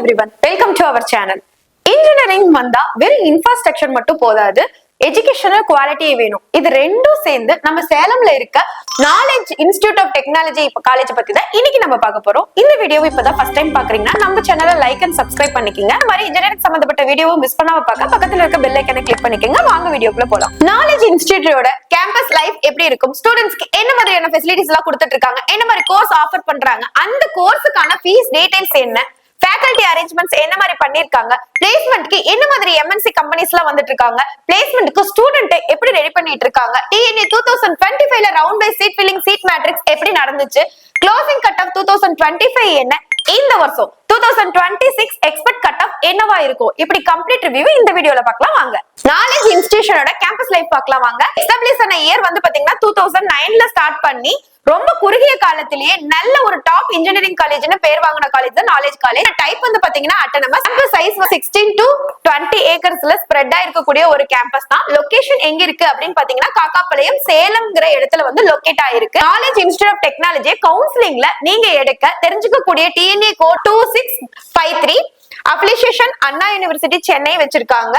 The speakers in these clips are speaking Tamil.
everyone, welcome to our channel. Engineering வந்தா வெறும் இன்ஃப்ராஸ்ட்ரக்சர் மட்டும் போதாது, எஜுகேஷனல் குவாலிட்டி வேணும். இது ரெண்டும் சேர்ந்து நம்ம சேலம்ல இருக்க knowledge institute of technology college பத்தி தான் இன்னைக்கு நம்ம பார்க்க போறோம். இந்த வீடியோவை இப்பதான் ஃபர்ஸ்ட் டைம் பாக்குறீங்கன்னா நம்ம சேனலை லைக் அண்ட் சப்ஸ்கிரைப் பண்ணிக்கங்க. இந்த மாதிரி இன்ஜினியரிங் சம்பந்தப்பட்ட வீடியோவை மிஸ் பண்ணாம பார்க்க பக்கத்துல இருக்க பெல் ஐக்கனை கிளிக் பண்ணிக்கங்க. வாங்க வீடியோக்குள்ள போலாம். நாலேஜ் இன்ஸ்டிடியூட்டோட கேம்பஸ் லைஃப் எப்படி இருக்கும், ஸ்டூடெண்ட்ஸ்க்கு என்ன மாதிரியான ஃபெசிலிட்டிஸ் எல்லாம் கொடுத்துட்டு இருக்காங்க, என்ன மாதிரி கோர்ஸ் ஆஃபர் பண்றாங்க, அந்த கோர்ஸுக்கான ஃபீஸ் டீடைல்ஸ் என்ன, ஃபேக்கல்டி அரேஞ்ச்மெண்ட்ஸ் என்ன மாதிரி பண்ணிருக்காங்க, பிளேஸ்மெண்ட்க்கு என்ன மாதிரி எம்என்சி கம்பெனிஸ்லாம் வந்துட்டு இருக்காங்க, பிளேஸ்மெண்ட்க்கு ஸ்டூடெண்ட் எப்படி ரெடி பண்ணிட்டு இருக்காங்க, டிஎன்ஏ 2025ல round by seat filling seat matrix எப்படி நடந்துச்சு, க்ளோசிங் கட் ஆஃப் 2025 என்ன, இந்த வருஷம் 2026 எக்ஸ்பெக்ட் கட் ஆஃப் என்னவா இருக்கும், இப்படி கம்ப்ளீட் ரிவ்யூ இந்த வீடியோல பார்க்கலாம் வாங்க. நாலேஜ் இன்ஸ்டிடியூஷனோட கேம்பஸ் லைஃப் பார்க்கலாம் வாங்க. எஸ்டாப்ளிஷ் ஆன இயர் வந்து பாத்தீங்கன்னா 2009ல ஸ்டார்ட் பண்ணி ரொம்ப குறுகிய காலத்திலேயே நல்ல ஒரு டாப் இன்ஜினியரிங் காலேஜ்னு பேர் வாங்கின காலேஜ் தான் நாலேஜ் காலேஜ். டைப் வந்து பாத்தீங்கன்னா அட்டானமஸ். கேம்பஸ் சைஸ் 16 to 20 ஏக்கர்ஸ்ல ஸ்ப்ரெட் ஆயிருக்கக்கூடிய ஒரு கேம்பஸ் தான். லொகேஷன் எங்க இருக்கு அப்படின்னு பாத்தீங்கன்னா காக்காபாளையம் சேலம்ங்கிற இடத்துல வந்து லொகேட் ஆயிருக்கு. நாலேஜ் இன்ஸ்டிடியூட் ஆஃப் டெக்னாலஜி கவுன்சிலிங்ல நீங்க எடுக்க தெரிஞ்சுக்கக்கூடிய டிஎன்ஏ கோட் 2653. அப்ளிகேஷன் அண்ணா யூனிவர்சிட்டி சென்னை வச்சிருக்காங்க.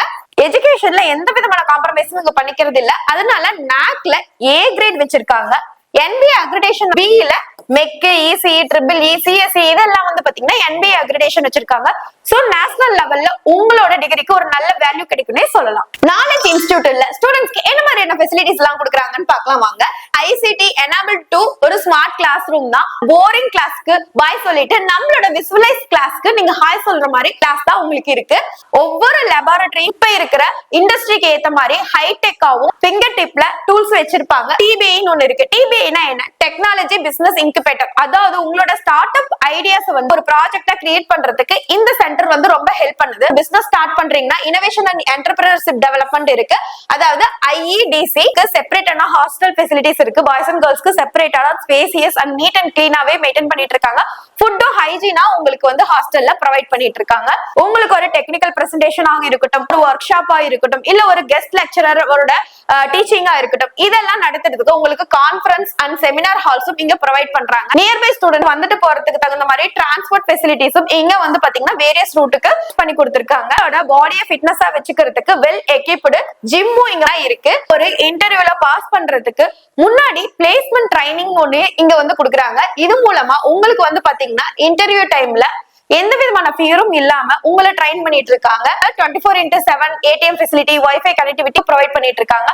எஜுகேஷன்ல எந்த விதமான காம்ப்ரமைஸும் இங்க பண்ணிக்கிறது இல்ல. அதனால நாக்ல ஏ கிரேட் வச்சிருக்காங்க. NBA அக்ரிடேஷன் பில மெக், இசி, ட்ரிபிள் இ, சிஎஸ்சி இதெல்லாம் வந்து பாத்தீங்கன்னா NBA அக்ரிடேஷன் வச்சிருக்காங்க. சோ நேஷனல் லெவல்ல உங்களோட டிகிரிக்கு ஒரு நல்ல வேல்யூ கிடைக்கும்னே சொல்லலாம். நாலேஜ் இன்ஸ்டிடியூட்ல ஸ்டூடெண்ட்ஸ்க்கு என்ன மாதிரியான ஃபெசிலிட்டிஸ் எல்லாம் கொடுக்குறாங்கன்னு பார்க்கலாம் வாங்க. ICT enabled to ஒரு ஸ்மார்ட் கிளாஸ் ரூம் தான். போரிங் கிளாஸ்க்கு பாய் சொல்லிட்டு நம்மளோட விசுவலைஸ் கிளாஸ்க்கு நீங்க ஹாய் சொல்ற மாதிரி கிளாஸ் தான் உங்களுக்கு இருக்கு. ஒவ்வொரு லேபரட்டரி இப்ப இருக்கிற இண்டஸ்ட்ரிக்கு ஏத்த மாதிரி ஹைடெக்காவும் ஃபிங்கர் டிப்ல டூல்ஸ் வச்சிருப்பாங்க. டிபிஐன்னு ஒன்னு இருக்கு. டிபிஐனா என்ன? Technology business incubator. அதாவது உங்களோட ஸ்டார்ட் அப் ஐடியாஸ் வந்து ஒரு ப்ராஜெக்டா கிரியேட் பண்றதுக்கு இந்த சென்டர் வந்து ரொம்ப ஹெல்ப் பண்ணுது. பிசினஸ் ஸ்டார்ட் பண்றீங்கன்னா இனோவேஷன் அண்ட் என்டர்பிரினர்ஷிப் டெவலப்மெண்ட் இருக்கு. அதாவது IEDC செப்பரேட்டான ஹாஸ்டல் ஃபெசிலிட்டிஸ் இருக்கு. பாய்ஸ் அண்ட் கேர்ள்ஸ்க்கு செப்பரேட்டான ஸ்பேசியஸ் அண்ட் நீட் அண்ட் கிளீனாவே மெயின்டைன் பண்ணிட்டு இருக்காங்க. ஃபுட் ஹைஜீனா உங்களுக்கு வந்து ஹாஸ்டல்ல ப்ரொவைட் பண்ணிட்டு இருக்காங்க. உங்களுக்கு ஒரு டெக்னிக்கல் பிரசன்டேஷன் ஆக இருக்கட்டும், ஒரு ஒர்க் ஷாப்பா இருக்கட்டும், இல்ல ஒரு கெஸ்ட் லெக்சரரோட டீச்சிங்கா இருக்கட்டும், இதெல்லாம் நடத்துறதுக்கு உங்களுக்கு கான்ஃபரன்ஸ் அண்ட் செமினார் ஹால்ஸும் இங்க ப்ரொவைட் பண்றாங்க. நியர்பை ஸ்டூடெண்ட் வந்துட்டு போறதுக்கு தகுந்த மாதிரி டிரான்ஸ்போர்ட் ஃபெசிலிட்டிஸும் இங்க வந்து பாத்தீங்கன்னா வேரியஸ் ரூட்டுக்கு பண்ணி கொடுத்திருக்காங்க. பாடியை ஃபிட்னஸா வச்சுக்கிறதுக்கு வெல் எக்யூப்டு ஜிம்மும் இங்க இருக்கு. ஒரு இன்டர்வியூல பாஸ் பண்றதுக்கு முன்னாடி பிளேஸ்மெண்ட் ட்ரைனிங் ஒண்ணு இங்க வந்து கொடுக்குறாங்க. இது மூலமா உங்களுக்கு வந்து பாத்தீங்கன்னா இன்டர்வியூ டைம்ல எந்த விதமான ஃபியரும் இல்லாம உங்களை ட்ரைன் பண்ணிட்டு இருக்காங்க. 24/7 ATM facility, wifi connectivity provide பண்ணிட்டு இருக்காங்க.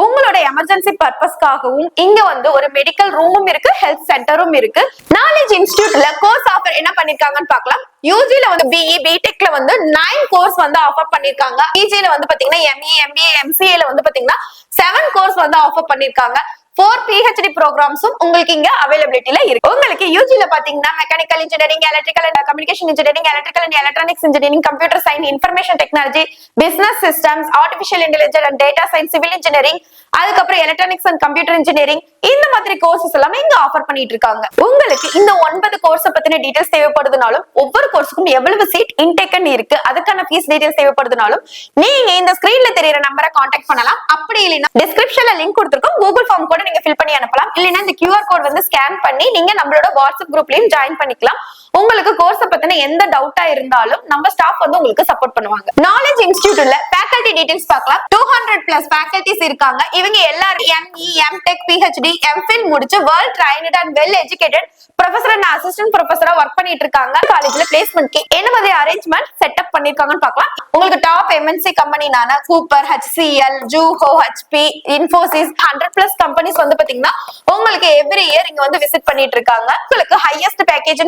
உங்களோட எமர்ஜென்சி பர்பஸ்க்காகவும் இங்க வந்து ஒரு மெடிக்கல் ரூமும் இருக்கு, ஹெல்த் சென்டரும் இருக்கு. நாலேஜ் இன்ஸ்டிடியூட்ல கோர்ஸ் ஆஃபர் என்ன பண்ணிருக்காங்கன்னு பார்க்கலாம். யூஜில வந்து BE, BTechல வந்து 9 கோர்ஸ் வந்து ஆஃபர் பண்ணிருக்காங்க. PGல வந்து பாத்தீங்கன்னா ME, MBA, MCAல வந்து பாத்தீங்கன்னா 7 கோர்ஸ் வந்து ஆஃபர் பண்ணிருக்காங்க. 4 PhD ப்ரோக்ராம்ஸும் உங்களுக்கு இங்க அவைலபிலிட்டில இருக்கு. உங்களுக்கு யூஜில பாத்தீங்கன்னா mechanical engineering, electrical and communication engineering, electrical and electronics engineering, computer science, information technology, business systems, artificial intelligence and data science, civil engineering, அதுக்கப்புறம் எலக்ட்ரானிக்ஸ் அண்ட் கம்ப்யூட்டர் இன்ஜினியரிங், இந்த மாதிரி கோர்சஸ் எல்லாமே இங்க ஆஃபர் பண்ணிட்டு இருக்காங்க. உங்களுக்கு இந்த 9 கோர்ஸ் பத்தின டீடைல்ஸ் தேவைப்படுதுனாலும், ஒவ்வொரு கோர்ஸுக்கும் எவ்வளவு சீட் இன்டேக்கன் இருக்கு, அதுக்கான ஃபீஸ் டீடைல்ஸ் தேவைப்படுதுனாலும் நீங்க இந்த ஸ்கிரீன்ல தெரியற நம்பரை கான்டாக்ட் பண்ணலாம். அப்படி இல்லைன்னா டிஸ்கிரிப்ஷன்ல லிங்க் கொடுத்திருக்கோம். கூகுள் ஃபார்ம் கூட நீங்க ஃபில் பண்ணி அனுப்பலாம். இல்லைன்னா இந்த QR கோட் வந்து ஸ்கேன் பண்ணி நீங்க நம்மளோட வாட்ஸ்அப் குரூப்லயும் ஜாயின் பண்ணிக்கலாம். உங்களுக்கு கோர்ஸ் பத்தின எந்த டவுட்டா இருந்தாலும் நம்ம ஸ்டாஃப் வந்து உங்களுக்கு சப்போர்ட் பண்ணுவாங்க. நாலேஜ் இன்ஸ்டிடியூட்ல ஃபேக்கல்டி டீடைல்ஸ் பார்க்கலாம். 200+ ஃபேக்கல்டிஸ் இருக்காங்க. இவங்க எல்லாரும் ME, MTech, PhD, MPhil முடிச்சு world trained and well educated professor and assistant ப்ரொஃபசரா ஒர்க் பண்ணிட்டு இருக்காங்க. காலேஜ்ல பிளேஸ்மெண்ட்க்கு என்ன மாதிரி அரேஞ்ச்மெண்ட் செட்டப் பண்ணிருக்காங்கன்னு பார்க்கலாம். உங்களுக்கு டாப் MNC கம்பெனினான cooper, HCL, Zoho, HP, Infosys 100+ companies வந்து பாத்தீங்கன்னா உங்களுக்கு எவ்ரி இயர் இங்க வந்து விசிட் பண்ணிட்டு இருக்காங்க. உங்களுக்கு ஹையஸ்ட் பேக்கேஜ்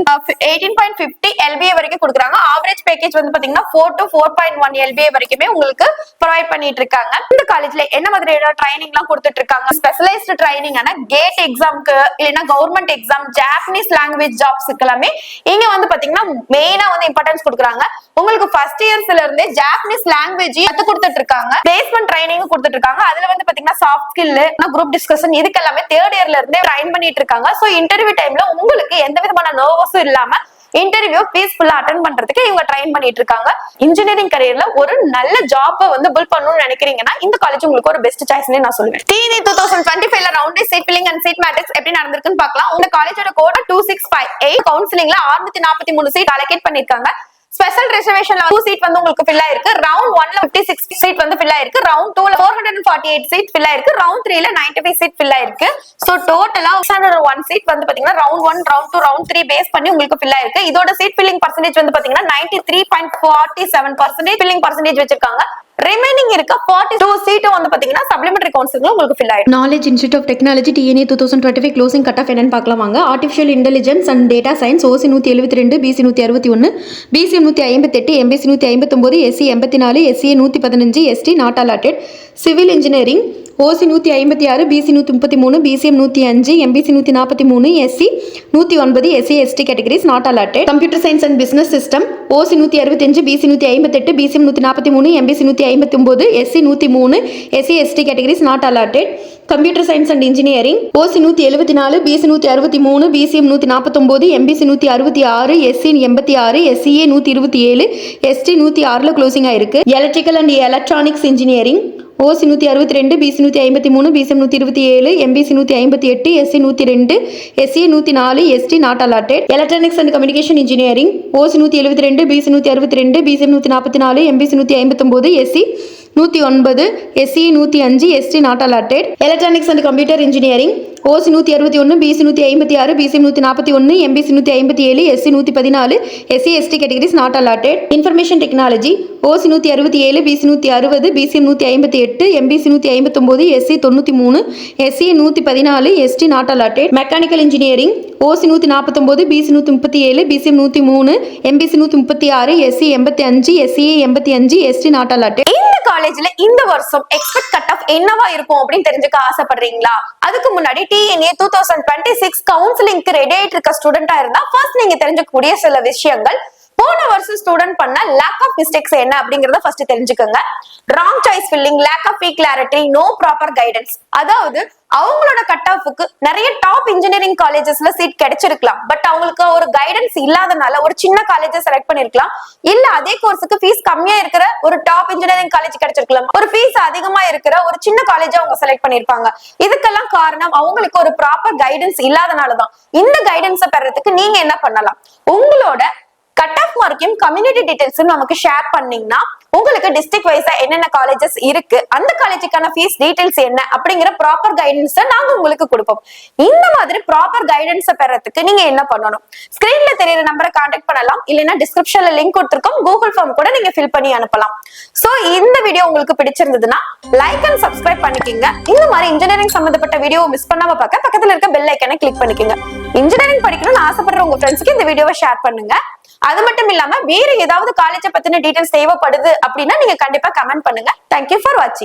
18.50 LBA வரைக்கும் கொடுக்குறாங்க. ஆவரேஜ் பேக்கேஜ் வந்து பாத்தீங்கன்னா 4 to 4.1 LBA வரைக்குமே உங்களுக்கு ப்ரொவைட் பண்ணிட்டு இருக்காங்க. இந்த காலேஜ்ல என்ன மாதிரியான ட்ரைனிங் எல்லாம் கொடுத்துட்டு இருக்காங்க? ஸ்பெஷலைஸ்டு ட்ரைனிங் ஆன கேட் எக்ஸாம்க்கு இல்லைன்னா கவர்மெண்ட் எக்ஸாம், ஜாப்பனீஸ் லாங்குவேஜ் ஜாப்ஸ்க்கு எல்லாமே இங்க வந்து பாத்தீங்கன்னா மெயினா வந்து இம்பார்ட்டன்ஸ் கொடுக்குறாங்க. உங்களுக்கு ஃபர்ஸ்ட் இயர்ஸ்ல இருந்தே ஜாப்பனீஸ் லாங்குவேஜ் கத்து கொடுத்துட்டு இருக்காங்க. பிளேஸ்மெண்ட் ட்ரைனிங் கொடுத்துட்டு இருக்காங்க. அதுல வந்து பாத்தீங்கன்னா சாஃப்ட் ஸ்கில், குரூப் டிஸ்கஷன் இதுக்கு எல்லாமே தேர்ட் இயர்ல இருந்தே ட்ரைன் பண்ணிட்டு இருக்காங்க. சோ இன்டர்வியூ டைம்ல உங்களுக்கு எந்த விதமான நர்வஸும் இல்லாம இன்டர்வியூ பீஸ்ஃபுல்லா அட்டெண்ட் பண்றதுக்கு இவங்க ட்ரைன் பண்ணிட்டு இருக்காங்க. இன்ஜினியரிங் கரியர்ல ஒரு நல்ல ஜாப் வந்து பில்ட் பண்ணணும்னு நினைக்கிறீங்கன்னா இந்த காலேஜ் உங்களுக்கு ஒரு பெஸ்ட் சாய்ஸ்னே நான் சொல்லுவேன். TNE 2025ல round seat filling and seat matrix எப்படி நடந்திருக்குன்னு பார்க்கலாம். உங்க காலேஜோட கோட் 2658. கவுன்சிலிங்ல 643 சீட் அலோகேட் பண்ணிருக்காங்க. ஸ்பெஷல் ரிசர்வேஷன்ல 2 சீட் வந்து உங்களுக்கு ஃபில் ஆயிருக்கு. ரவுண்ட் 1ல 56 சீட் வந்து ஃபில் ஆயிருக்கு. ரவுண்ட் 2ல 448 சீட் ஃபில் ஆயிருக்கு. ரவுண்ட் 3ல 95 சீட் ஃபில் ஆயிருக்கு. சோ டோட்டலா 601 சீட் வந்து பாத்தீங்கன்னா ரவுண்ட் 1, ரவுண்ட் 2, ரவுண்ட் 3 பேஸ் பண்ணி உங்களுக்கு ஃபில் ஆயிருக்கு. இதோட சீட் ஃபில்லிங் பர்சன்டேஜ் வந்து பாத்தீங்கன்னா 93.47% ஃபில்லிங் பர்சன்டேஜ் வச்சிருக்காங்க. ரிமைனிங் இருக்க 42 சீட் வந்து பாத்தீங்கன்னா சப்ளிமெண்டரி கவுன்சிலிங்ல உங்களுக்கு ஃபில் ஆயிடும். Knowledge institute of technology TNA 2025 closing cut off என்னன்னு பார்க்கலாம் வாங்க. Artificial intelligence and data science OC 172, BC 161, BCM 158, MBC 159, SC 84, SCA 115, ST not allotted. Civil engineering OC 156, BC 133, BCM 105, MBC 143, SC 109, SC ST categories not allotted. Computer science and business system OC 165, BC 158, BCM 143, MBC 159, SC 103, SC ST categories not allotted. Computer science and engineering OC 174, BC 163, BCM 149, MBC 166, SC 86, SCA 127, ST 106ல closing ஆயிருக்கு. Electrical and electronics engineering OC 162, BC 153, BCM 127, MBC 158, SC 102, SCA 104, ST not allotted. Electronics and communication engineering OC 172, BC 162, BCM 144, MBC 159, SC 109, SCA 105, ST not allotted. Electronics and computer engineering OC 161, BC 156, BCM 141, MBC 157, SC 114, SC ST categories not allotted. Information technology OC 167, BC 160, BCM 158, MBC 159, SC 93, SCA 114, ST not allotted. Mechanical engineering OC 149, BC 137, BCM 103, MBC 136, SC 85, SCA 85, ST not allotted. இந்த காலேஜ்ல இந்த வருஷம் எக்ஸ்பெக்ட் கட் ஆஃப் என்னவா இருக்கும் அப்படின்னு தெரிஞ்சுக்க ஆசைப்படுறீங்களா? அதுக்கு முன்னாடி TNA 2026 கவுன்சிலிங்க்கு ரெடி ஆயிட்டு இருக்க ஸ்டூடெண்டா இருந்தா ஃபர்ஸ்ட் நீங்க தெரிஞ்சுக்கக்கூடிய சில விஷயங்கள், போன வருஷம் ஸ்டூடெண்ட் பண்ண லேக் ஆஃப் மிஸ்டேக்ஸ் என்ன அப்படிங்கறத ஃபர்ஸ்ட் தெரிஞ்சுக்கோங்க. Wrong choice filling, lack of clarity, no proper guidance. அதாவது அவங்களோட கட் ஆஃப்க்கு நிறைய டாப் இன்ஜினியரிங் காலேஜஸ்ல சீட் கிடைச்சிருக்கலாம். பட் அவங்களுக்கு ஒரு கைடன்ஸ் இல்லாதனால ஒரு சின்ன காலேஜை செலக்ட் பண்ணிருக்கலாம். இல்ல அதே கோர்ஸுக்கு ஃபீஸ் கம்மியா இருக்கிற ஒரு டாப் இன்ஜினியரிங் காலேஜ் கிடைச்சிருக்கலாம். ஒரு ஃபீஸ் அதிகமா இருக்கிற ஒரு சின்ன காலேஜா அவங்க செலக்ட் பண்ணிருப்பாங்க. இதுக்கெல்லாம் காரணம் அவங்களுக்கு ஒரு ப்ராப்பர் கைடன்ஸ் இல்லாதனாலதான். இந்த கைடன்ஸை பெறதுக்கு நீங்க என்ன பண்ணலாம்? உங்களோட கட் ஆஃப் மார்க்கையும் கம்யூனிட்டி டீடைல்ஸும் நமக்கு ஷேர் பண்ணீங்கன்னா உங்களுக்கு டிஸ்ட்ரிக்ட் வைஸா என்னென்ன காலேஜஸ் இருக்கு, அந்த காலேஜுக்கான ஃபீஸ் டீடைல்ஸ் என்ன அப்படிங்கிற ப்ராப்பர் கைடன்ஸ் நாங்க உங்களுக்கு கொடுப்போம். இந்த மாதிரி ப்ராப்பர் கைடன்ஸ் பெறதுக்கு நீங்க என்ன பண்ணணும்? ஸ்கிரீன்ல தெரியுற நம்பரை கான்டாக்ட் பண்ணலாம். இல்லைன்னா டிஸ்கிரிப்ஷன்ல லிங்க் கொடுத்திருக்கோம், கூகுள் ஃபார்ம் கூட நீங்க ஃபில் பண்ணி அனுப்பலாம். சோ இந்த வீடியோ உங்களுக்கு பிடிச்சிருந்ததுன்னா லைக் அண்ட் சப்ஸ்கிரைப் பண்ணிக்கோங்க. இந்த மாதிரி இன்ஜினியரிங் சம்பந்தப்பட்ட வீடியோ மிஸ் பண்ணாம பார்க்க பக்கத்துல இருக்க பெல் ஐக்கனை கிளிக் பண்ணிக்கோங்க. இன்ஜினியரிங் படிக்கணும்னு ஆசைப்படுற உங்க ஃப்ரெண்ட்ஸ்க்கு இந்த வீடியோவை ஷேர் பண்ணுங்க. அது மட்டும் இல்லாம வேற ஏதாவது காலேஜை பத்தின டீடைல்ஸ் தேவைப்படுது அப்படின்னா நீங்க கண்டிப்பா கமெண்ட் பண்ணுங்க. தேங்க்யூ ஃபார் வாட்சிங்.